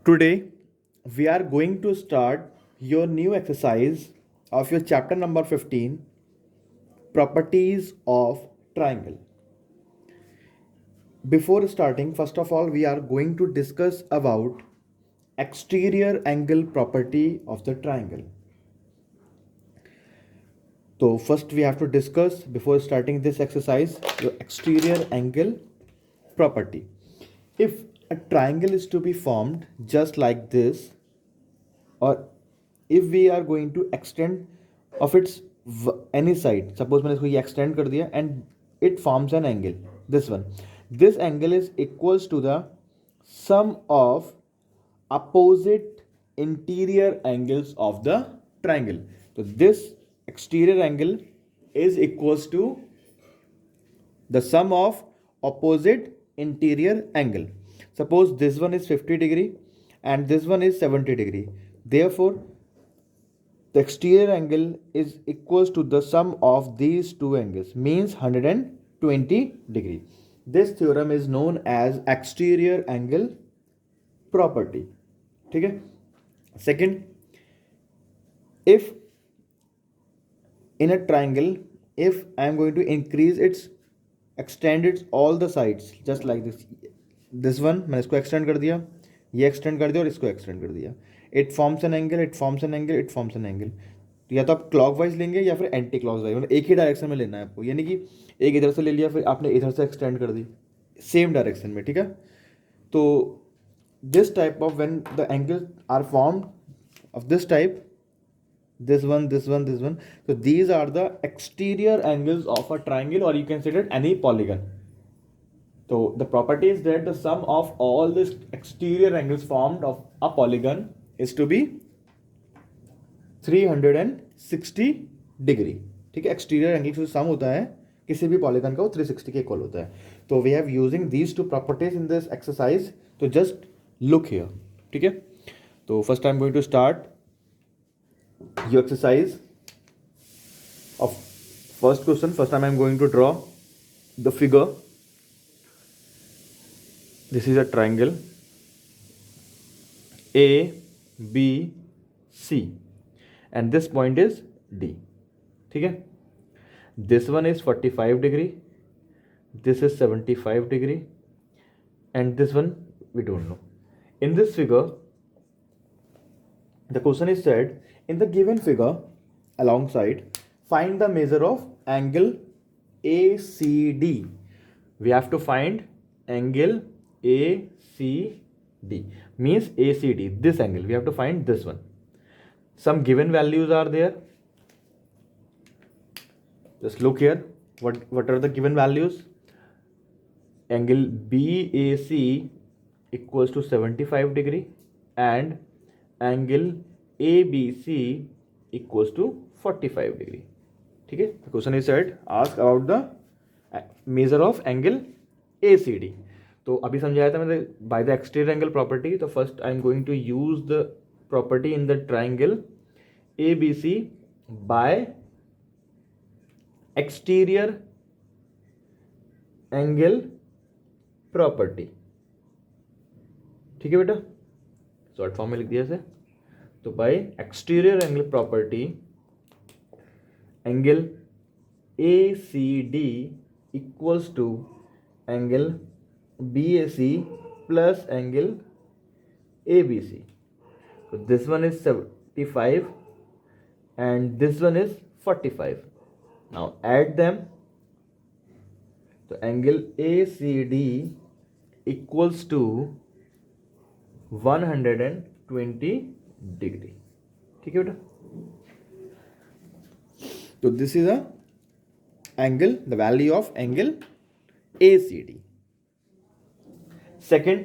Today, we are going to start your new exercise of your chapter number 15, Properties of Triangle. Before starting, first of all, we are going to discuss about exterior angle property of the triangle. So first we have to discuss before starting this exercise your exterior angle property. If a triangle is to be formed just like this, or if we are going to extend of its any side, suppose मैंने इसको ये extend कर दिया and it forms an angle, this angle is equals to the sum of opposite interior angles of the triangle. So this exterior angle is equals to the sum of opposite interior angle. Suppose this one is 50 degree and this one is 70 degree. Therefore, the exterior angle is equals to the sum of these two angles, means 120 degree. This theorem is known as exterior angle property. ठीक है. Second, if in a triangle, if I am going to increase its extend its all the sides just like this one मैंने इसको extend कर दिया, ये extend कर दिया और इसको extend कर दिया, it forms an angle, it forms an angle, it forms an angle. तो या तो आप क्लॉकवाइज लेंगे या फिर एंटी क्लॉकवाइज, मतलब एक ही डायरेक्शन में लेना है आपको, यानी कि एक इधर से ले लिया फिर आपने इधर से एक्सटेंड कर दी सेम डायरेक्शन में. ठीक है. तो this type of when the angles are formed of this type, this one, so these are the exterior angles of a triangle, or you can say that any polygon. So the property is that the sum of all these exterior angles formed of a polygon is to be 360 degree. ठीक है. Exterior angle से सम होता है किसी भी polygon का, वो 360 के इक्वल होता है. तो we have using these two properties in this exercise. तो जस्ट लुक हियर. ठीक है. तो first I am going to start your exercise of first question. First time I am going to draw the figure. This is a triangle A B C and this point is D. ठीक है. This one is 45 degree, this is 75 degree and this one we don't know. In this figure, the question is said, in the given figure alongside, find the measure of angle ACD. We have to find angle ACD, means ACD, this angle. We have to find this one. Some given values are there. Just look here. What are the given values? Angle BAC equals to 75 degree and angle ABC equals to 45 degree. ठीक है. The question is said, ask about the measure of angle ACD. तो अभी समझाया था मैंने by the exterior angle property. तो first I am going to use the property in the triangle ABC by exterior angle property. ठीक है बेटा. Short form में लिख दिया इसे. तो by exterior angle property, angle ACD equals to angle BAC plus angle ABC. So this one is 75 and this one is 45. Now add them. So angle ACD equals to 120 degree. ठीक है बेटा. So this is a angle, the value of angle ACD. Second,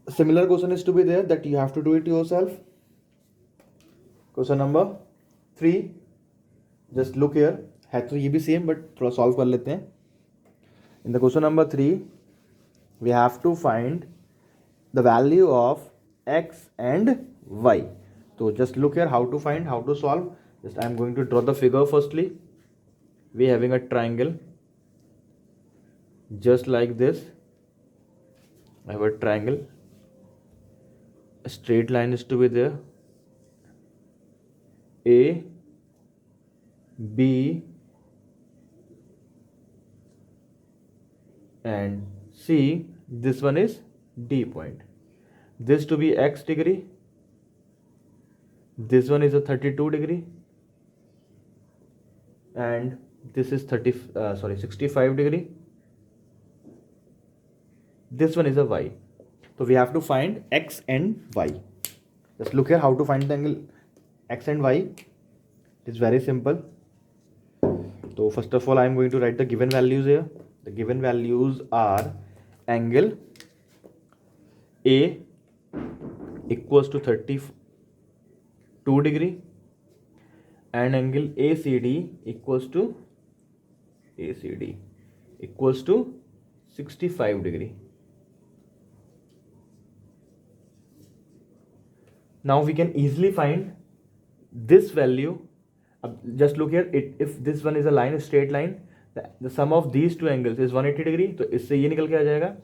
similar question is to be there that you have to do it yourself. Question number 3, just look here. है तो ये भी same but थोड़ा solve कर लेते हैं. In the question number 3 we have to find the value of x and y. So just look here how to find, how to solve. Just I am going to draw the figure firstly. We having a triangle just like this. I have a triangle, a straight line is to be there, A, B and C. This one is D point. This to be X degree, this one is a 32 degree, and this is 65 degree. This one is a Y. So we have to find X and Y. Just look here how to find the angle X and Y. It's very simple. So first of all, I am going to write the given values here. The given values are angle A equals to 32 degree and angle ACD equals to 65 degree. Now we can easily find this value. Just look here, if this one is a line, a straight line, the sum of these two angles is 180 degree. तो इससे ये निकल के आ जाएगा.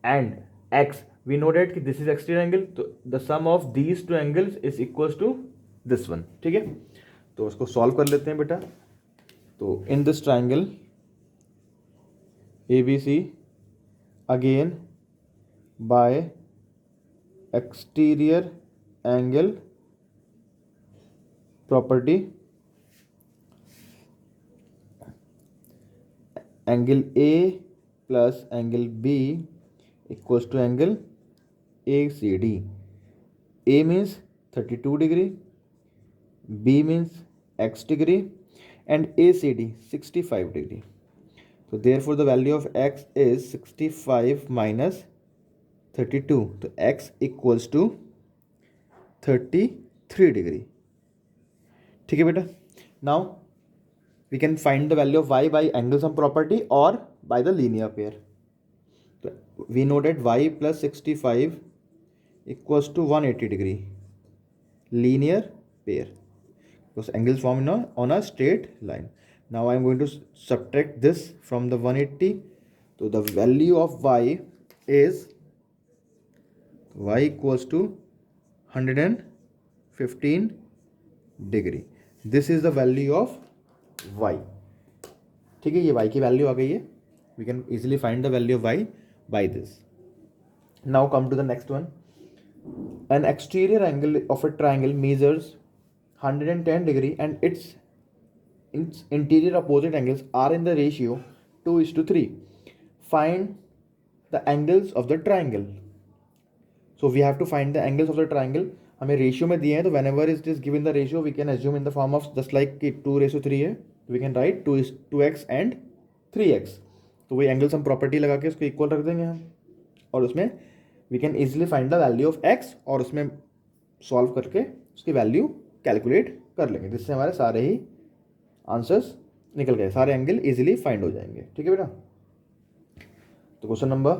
And x, we know that this is exterior angle, तो the sum of these two angles is equals to this one. ठीक है, तो उसको सॉल्व कर लेते हैं बेटा. तो in this triangle ABC, again by exterior angle property, angle A plus angle B equals to angle ACD. A means 32 degree, B means X degree, and ACD 65 degree. So therefore the value of X is 65 minus 32. So X equals to 33 degree. ठीक है बेटा. Now we can find the value of Y by angle sum property or by the linear pair. So we know that Y plus 65 equals to 180 degree. Linear pair. Because angles formed on a straight line. Now I am going to subtract this from the 180. So the value of Y is Y equals to 115 degree. This is the value of Y. ठीक है, ये Y की value आ गई है. We can easily find the value of Y by this. Now come to the next one. An exterior angle of a triangle measures 110 degree and its interior opposite angles are in the ratio 2:3. Find the angles of the triangle. So we have to find the angles of the triangle. हमें ratio में दिए हैं, तो whenever it is given the ratio we can assume in the form of just like कि 2:3 है, we can write 2x and 3x. तो वही angle sum property लगा के उसको इक्वल रख देंगे हम, और उसमें we can easily find the value of x और उसमें सॉल्व करके उसकी वैल्यू कैलकुलेट कर लेंगे, जिससे हमारे सारे ही आंसर्स निकल गए, सारे एंगल इजीली फाइंड हो जाएंगे. ठीक है बेटा. तो question number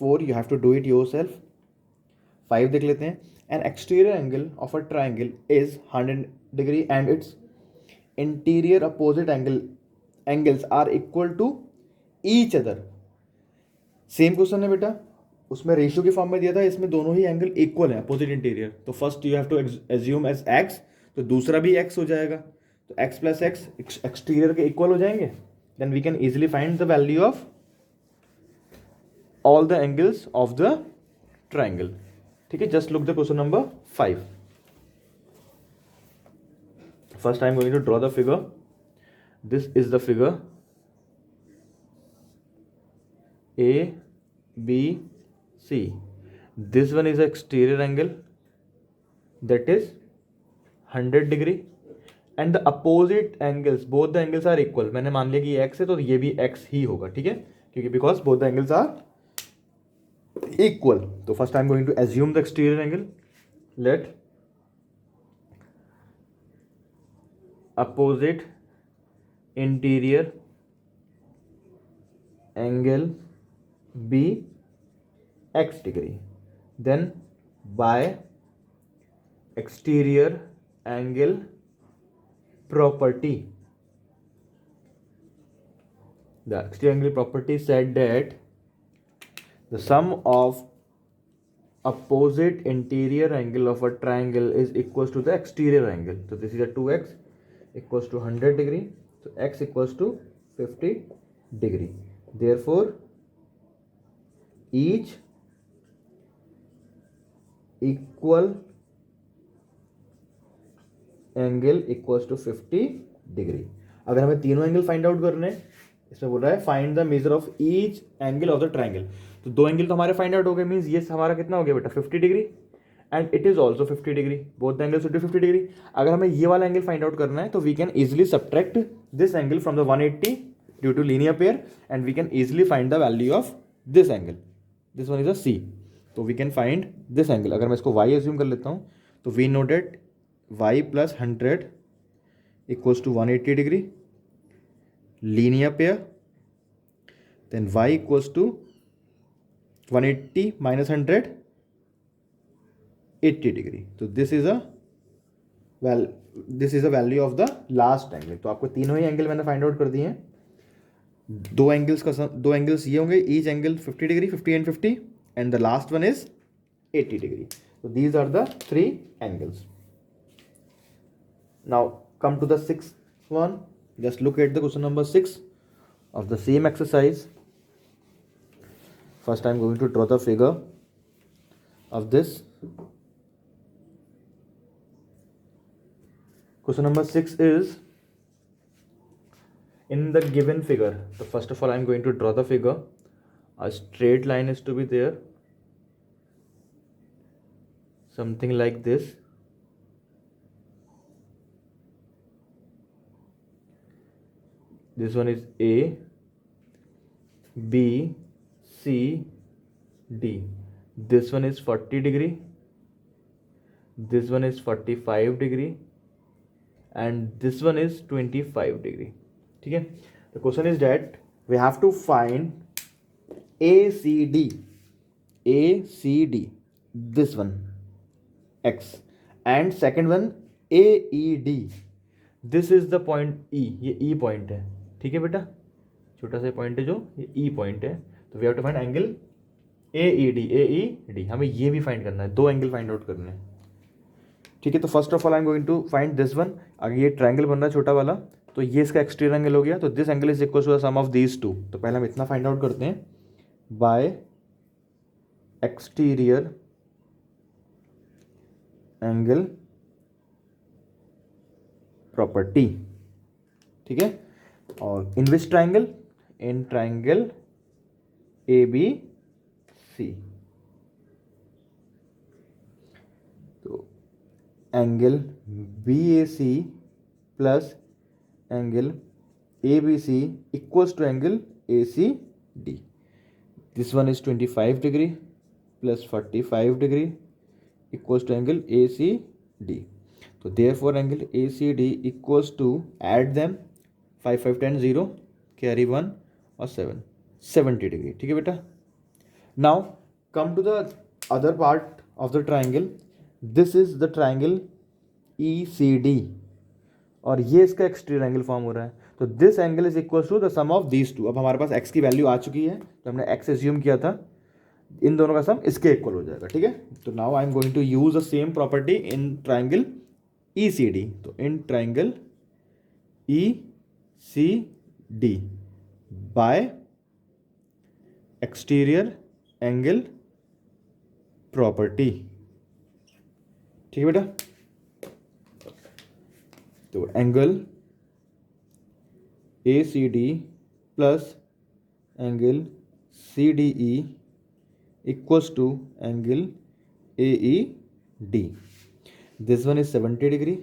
4 you have to do it yourself. 5 देख लेते हैं. An exterior angle of a triangle is 100 degree and its interior opposite angles are equal to each other. Same question है बेटा, उसमें रेशियो के फॉर्म में दिया था, इसमें दोनों ही एंगल इक्वल है अपोजिट इंटीरियर. तो first you have to assume as x, तो दूसरा भी x हो जाएगा, तो x प्लस एक्स एक्सटीरियर के इक्वल हो जाएंगे. Then we can easily find the value of all the angles of the triangle. ठीक है, just look the question number 5. First I am going to draw the figure. This is the figure A, B, C. This one is exterior angle that is 100 degree and the opposite angles, both the angles are equal. मैंने मान लिया कि ये x है, तो ये भी x ही होगा. ठीक है, क्योंकि because both the angles are equal. So first I am going to assume the exterior angle. Let opposite interior angle be x degree. Then by exterior angle property, the exterior angle property said that the sum of opposite interior angle of a triangle is equals to the exterior angle. So this is a 2x equals to 100 degree. So x equals to 50 degree. Therefore, each equal angle equals to 50 degree. अगर हमें तीनों angle find out करने हैं, इसमें बोल रहा है find the measure of each angle of the triangle. तो दो एंगल तो हमारे फाइंड आउट हो गए, मीन्स ये हमारा कितना हो गया बेटा 50 degree and it is also 50 degree. Both the angle should be 50 degree. अगर हमें ये वाला एंगल फाइंड आउट करना है तो we can easily subtract this angle from the 180 due to linear pair and we can easily find the value of this angle. This one is a C. तो we can find this angle. अगर मैं इसको y assume कर लेता हूँ तो we know that y plus 100 equals to 180 degree linear pair. Then y equals to 180 minus 100 80 degree. So this is a value of the last angle. तो आपको तीनों ही एंगल मैंने फाइंड आउट कर दिए हैं. दो एंगल्स ये होंगे, each angle 50 degree, 50 and 50, and the last one is 80 degree. So these are the three angles. Now come to the sixth one. Just look at the question number 6 of the same exercise. First I am going to draw the figure of this. Question number 6 is in the given figure. So first of all I am going to draw the figure. A straight line is to be there, something like this. This one is A, B, C, D. This one is 40 degree. This one is 45 degree. And this one is 25 degree. ठीक है. The question is that we have to find ACD. ACD. This one X. And second one AED. This is the point E. ये E point है. ठीक है बेटा, छोटा सा point है जो ये ई पॉइंट है. तो we have to find angle AED. हमें ये भी फाइंड करना है, दो एंगल फाइंड आउट करने हैं. ठीक है. तो first of all I am going to find this one. अगर ये ट्रायंगल बन रहा है छोटा वाला, तो ये इसका एक्सटीरियर एंगल हो गया. तो this angle is equal to the sum of these two. तो पहले हम इतना फाइंड आउट करते हैं बाय एक्सटीरियर एंगल प्रॉपर्टी. ठीक है. और in which triangle? In triangle ABC. तो angle BAC plus angle ABC equals to angle ACD. This one is 25 degree plus 45 degree equals to angle ACD. तो therefore angle ACD equals to, add them, 5 5 10 0, carry 1 और 7, 70 degree. ठीक है बेटा. Now come to the other part of the triangle. This is the triangle ECD और ये इसका exterior angle form हो रहा है. तो this angle is equal to the sum of these two. अब हमारे पास x की वैल्यू आ चुकी है, तो हमने x एज्यूम किया था, इन दोनों का सम इसके इक्वल हो जाएगा. ठीक है. तो now I am going to use the same property in triangle ECD. तो in triangle ECD by exterior angle property. ठीक है बेटा. तो angle ACD plus angle CDE equals to angle AED. This one is 70 degree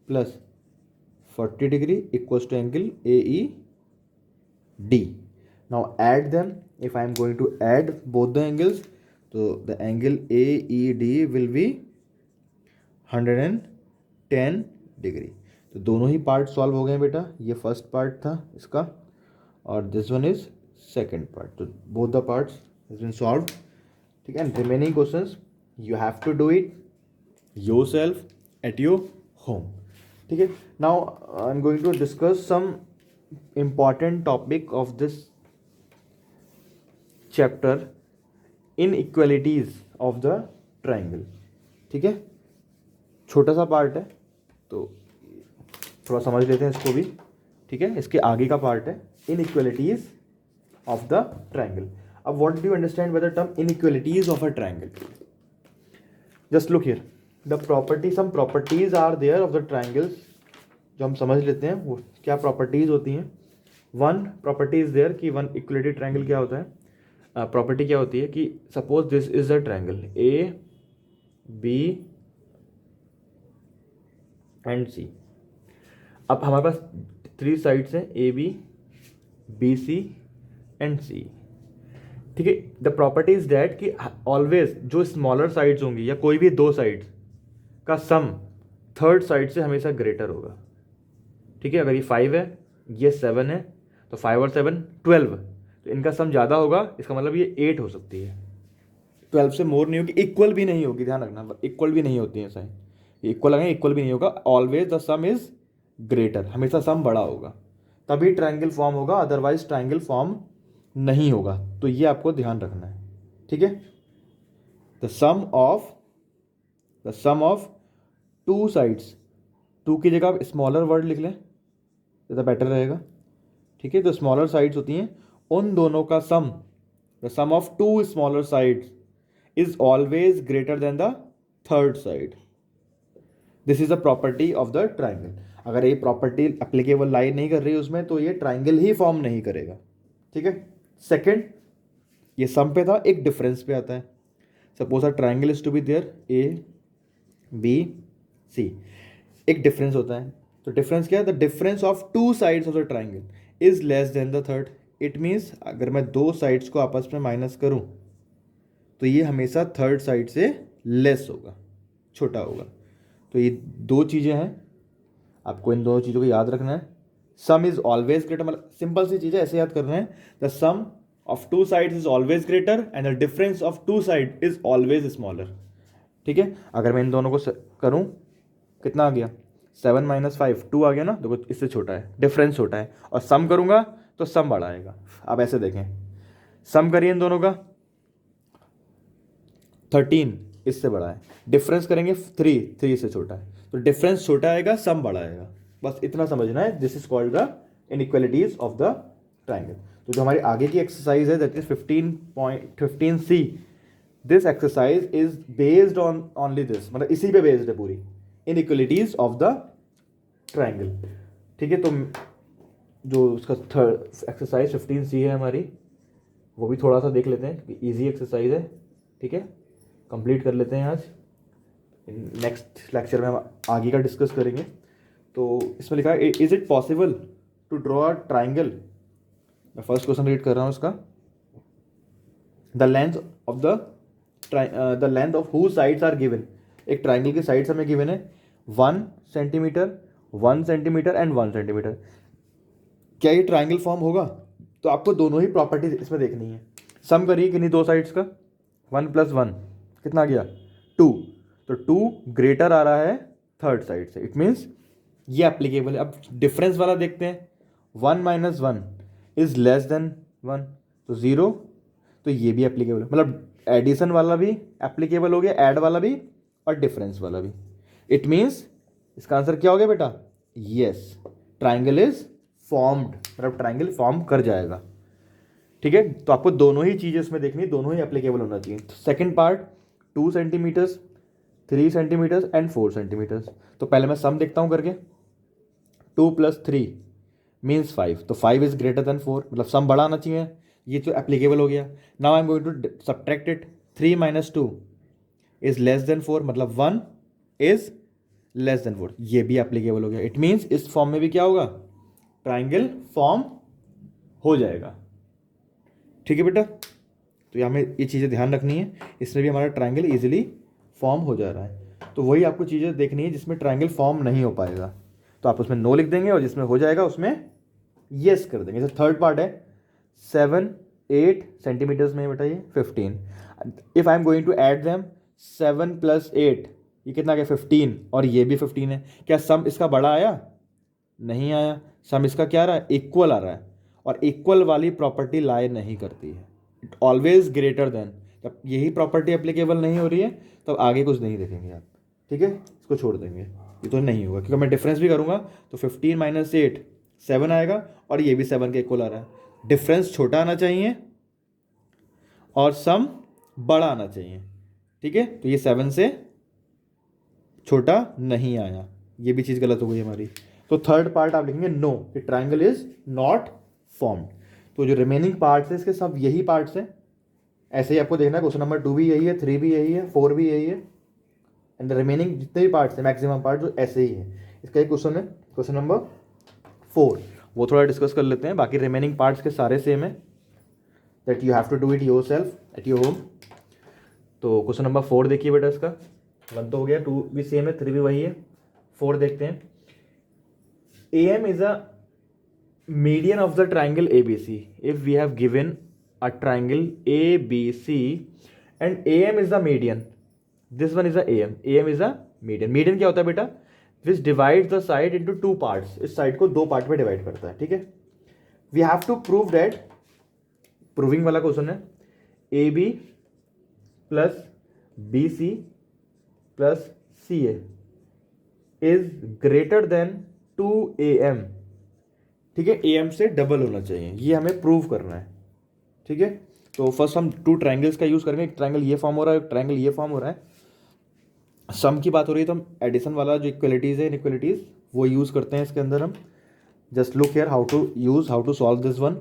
plus 40 degree equals to angle AED. Now add them. If I am going to add both the angles, so the angle AED will be 110 degree. तो दोनों ही part solve हो गए बेटा. ये first part था इसका और this one is second part. तो both the parts has been solved. ठीक है. And remaining questions you have to do it yourself at your home. ठीक है. Now I am going to discuss some important topic of this chapter, inequalities of the triangle. ठीक है, छोटा सा part है तो थोड़ा समझ लेते हैं इसको भी। ठीक है, इसके आगे का पार्ट है इनइक्वालिटीज ऑफ द ट्राइंगल। अब what do you understand by the term inequalities of a triangle? Just look here, the property, some properties are there of the triangles, जो हम समझ लेते हैं वो क्या प्रॉपर्टीज होती हैं। वन प्रॉपर्टी इज देयर कि वन इक्वलिटी ट्राइंगल क्या होता है, प्रॉपर्टी क्या होती है कि suppose this is a triangle A B and C. अब हमारे पास थ्री साइड्स हैं ए बी सी एंड सी। ठीक है, द प्रॉपर्टी इज दैट कि ऑलवेज जो स्मॉलर साइड्स होंगी या कोई भी दो साइड्स का सम थर्ड साइड से हमेशा ग्रेटर होगा। ठीक है, अगर ये 5 है ये 7 है तो 5 और 7 12, तो इनका सम ज़्यादा होगा, इसका मतलब ये 8 हो सकती है। 12 से मोर नहीं होगी, इक्वल भी नहीं होगी, ध्यान रखना, इक्वल भी नहीं होती है साइन, इक्वल लगाएं, इक्वल भी नहीं होगा। Always the some is greater, हमेशा सम बड़ा होगा तभी ट्राइंगल फॉर्म होगा, अदरवाइज ट्राइंगल फॉर्म नहीं होगा। तो ये आपको ध्यान रखना है। ठीक है, the sum of two sides, two की जगह आप स्मॉलर वर्ड लिख लें ज़्यादा बेटर रहेगा। ठीक है, तो स्मॉलर साइड्स होती हैं उन दोनों का sum, the sum of two smaller sides is always greater than the third side. This is the property of the triangle. अगर ये प्रॉपर्टी एप्लीकेबल लाई नहीं कर रही है उसमें तो ये ट्राइंगल ही फॉर्म नहीं करेगा। ठीक है, सेकंड, ये सम पे था, एक डिफरेंस पे आता है। Suppose a triangle is to be there A B C, एक डिफरेंस होता है। तो डिफरेंस क्या है? The difference of two sides of the triangle is less than the third. It means अगर मैं दो साइड्स को आपस में माइनस करूं तो ये हमेशा थर्ड साइड से लेस होगा, छोटा होगा। तो ये दो चीज़ें हैं, आपको इन दोनों चीज़ों को याद रखना है। सम इज ऑलवेज ग्रेटर, मतलब सिंपल सी चीज़ें ऐसे याद करना है, the sum of two sides is always greater and the difference of two side is always smaller. ठीक है, अगर मैं इन दोनों को करूं, कितना आ गया? 7 - 5 2 आ गया ना, देखो इससे छोटा है, डिफरेंस छोटा है, और सम करूंगा तो सम बड़ा आएगा। अब ऐसे देखें, सम करिए इन दोनों का, 13 इससे बड़ा है, डिफरेंस करेंगे 3 से छोटा है, तो डिफरेंस छोटा आएगा, सम बड़ा आएगा। बस इतना समझना है। This is called the inequalities of the triangle. तो जो हमारी आगे की एक्सरसाइज है that is 15.15C, this exercise is based on only this, मतलब इसी पे बेस्ड है पूरी, इनइक्वालिटीज ऑफ द ट्राइंगल। ठीक है, तो जो उसका थर्ड एक्सरसाइज 15C है हमारी, वो भी थोड़ा सा देख लेते हैं, इजी एक्सरसाइज है। ठीक है, कंप्लीट कर लेते हैं आज, नेक्स्ट लेक्चर में हम आगे का डिस्कस करेंगे। तो इसमें लिखा है, is it possible to draw a triangle. मैं फर्स्ट क्वेश्चन रीड कर रहा हूँ इसका। The length of who sides are given. एक ट्राइंगल की साइड्स हमें गिवन है 1 सेंटीमीटर, 1 सेंटीमीटर एंड 1 सेंटीमीटर। क्या ये ट्राइंगल फॉर्म होगा? तो आपको दोनों ही प्रॉपर्टीज इसमें देखनी है। सम करिए किन्हीं दो साइड्स का, 1 + 1 कितना गया? 2, तो 2 ग्रेटर आ रहा है थर्ड साइड से, इट मीन्स ये एप्लीकेबल है। अब डिफरेंस वाला देखते हैं, 1 - 1 इज लेस देन 1, तो 0, तो ये भी एप्लीकेबल है। मतलब एडिशन वाला भी एप्लीकेबल हो गया, ऐड वाला भी और डिफरेंस वाला भी। इट मीन्स इसका आंसर क्या हो गया बेटा? यस, ट्राइंगल इज फॉर्म्ड, मतलब ट्राइंगल फॉर्म कर जाएगा। ठीक है, तो आपको दोनों ही चीज़ें इसमें देखनी, दोनों ही एप्लीकेबल होना चाहिए। Second part, 2 centimeters, 3 centimeters and 4 centimeters. तो पहले मैं सम देखता हूँ करके, 2 + 3 मीन्स 5, तो 5 इज ग्रेटर देन 4, मतलब सम बड़ा आना चाहिए। ये तो एप्लीकेबल हो गया। Now I am going to subtract it, 3 - 2 is less than 4, मतलब 1 इज लेस देन 4, ये भी एप्लीकेबल हो गया। इट मीन्स इस फॉर्म में भी क्या होगा? ट्राइंगल फॉर्म हो जाएगा। ठीक है बेटा, तो हमें ये चीज़ें ध्यान रखनी है, इसमें भी हमारा ट्राइंगल इजीली फॉर्म हो जा रहा है। तो वही आपको चीज़ें देखनी है जिसमें ट्राइंगल फॉर्म नहीं हो पाएगा, तो आप उसमें नो लिख देंगे, और जिसमें हो जाएगा उसमें येस कर देंगे। जैसे थर्ड पार्ट है 7 8 सेंटीमीटर्स में बेटा ये 15। If I am going to add them, 7 + 8 ये कितना गया? 15, और ये भी 15 है। क्या सम इसका बड़ा आया? नहीं आया। सम इसका क्या आ रहा है? इक्वल आ रहा है, और इक्वल वाली प्रॉपर्टी लाई नहीं करती है, इट ऑलवेज ग्रेटर देन। जब यही प्रॉपर्टी एप्लीकेबल नहीं हो रही है तब आगे कुछ नहीं देखेंगे आप, ठीक है, इसको छोड़ देंगे, ये तो नहीं होगा, क्योंकि मैं डिफरेंस भी करूँगा तो 15 माइनस 8 7 आएगा और ये भी 7 के इक्वल आ रहा है। डिफरेंस छोटा आना चाहिए और सम बड़ा आना चाहिए, ठीक है, तो ये 7 से छोटा नहीं आया, ये भी चीज़ गलत हो गई हमारी। तो थर्ड पार्ट आप लिखेंगे नो, कि ट्राइंगल इज नॉट फॉर्म्ड। तो जो रिमेनिंग पार्ट्स है इसके सब यही पार्ट्स हैं, ऐसे ही आपको देखना है, क्वेश्चन नंबर 2 भी यही है, 3 भी यही है, 4 भी यही है, एंड रिमेनिंग जितने भी पार्ट्स हैं मैक्सिमम पार्ट जो ऐसे ही है। इसका एक क्वेश्चन है क्वेश्चन नंबर 4, वो थोड़ा डिस्कस कर लेते हैं, बाकी रिमेनिंग पार्ट्स के सारे सेम है, that you have to do it yourself at your home. तो क्वेश्चन नंबर 4 देखिए बेटा, इसका 1 तो हो गया, 2 भी सेम है, 3 भी वही है, 4 देखते हैं। AM is a median of the triangle ABC. If we have given a triangle ABC and AM is the median, this one is the AM is a median. Median क्या होता है बेटा? Which divides the side into two parts. इस side को दो part में divide करता है, ठीक है। We have to prove that, proving वाला क्वेश्चन है, AB plus BC plus CA is greater then 2AM, ठीक है, AM से डबल होना चाहिए, ये हमें प्रूव करना है, ठीक है। तो फर्स्ट हम 2 ट्राइंगल्स का यूज करेंगे, एक ट्राइंगल ये फॉर्म हो रहा है, एक ट्राइंगल ये फॉर्म हो रहा है। सम की बात हो रही है तो हम एडिशन वाला जो इक्वलिटीज है, इनइक्वलिटीज, वो यूज करते हैं इसके अंदर हम। Just look here how to solve this one.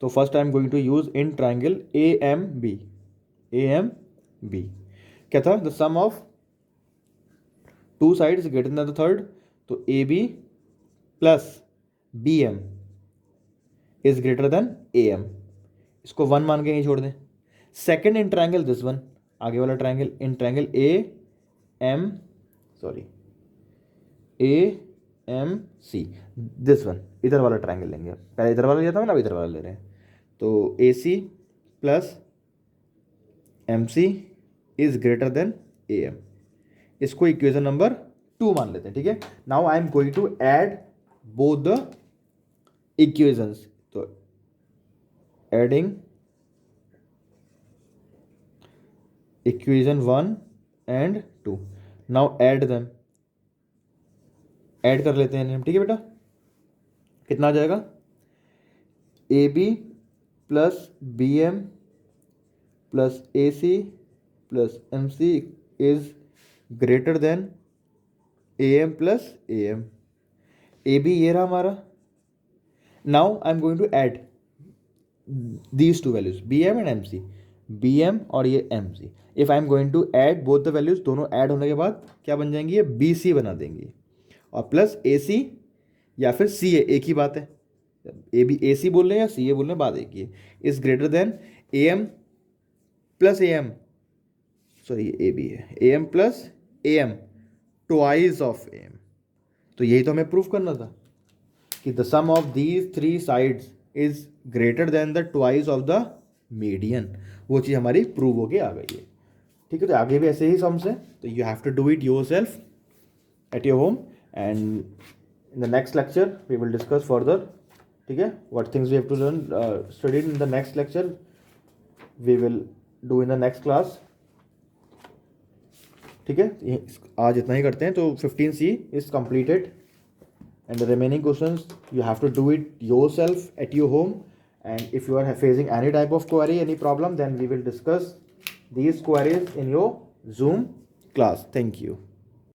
तो first I am going to use in triangle AMB क्या था, the sum of 2 sides greater than the third, तो AB plus BM is greater than AM, इसको 1 मान के नहीं छोड़ दें। Second in triangle this one, आगे वाला triangle, in triangle AMC this one, इधर वाला ट्राइंगल लेंगे, पहले इधर वाला लिया था ना, अब इधर वाला ले रहे हैं। तो AC plus MC is greater than AM, इसको इक्वेशन नंबर 2 मान लेते हैं, ठीक है। Now I am going to add both the equations, तो adding equation 1 and 2, now add them, add कर लेते हैं हम, ठीक है बेटा। कितना आ जाएगा, AB plus BM plus AC plus MC is greater than AM plus AM। AB ये रहा हमारा। Now I am going to add these 2 values BM and MC, BM और ये MC। If I am going to add both the values, दोनों add होने के बाद क्या बन जाएंगी, ये BC बना देंगी, और प्लस AC या फिर CA, एक ही बात है, AC बोल रहे हैं या CA बोल रहे हैं, बात एक ही है, is greater than AM plus AM, sorry ये AB है, AM plus AM twice of AM। तो यही तो हमें प्रूफ करना था कि the sum of these 3 sides is greater than the twice of the median, वो चीज़ हमारी प्रूव होके आ गई है, ठीक है। तो आगे भी ऐसे ही सम्स हैं, तो you have to do it yourself at your home, and in the next lecture we will discuss further, ठीक है, what things we have to learn study in the next lecture, we will do in the next class, ठीक है। आज इतना ही करते हैं, तो 15C इज completed and the remaining questions you have to do it yourself at your home, and if you are facing any type of query, any problem, then we will discuss these queries in your Zoom class. Thank you.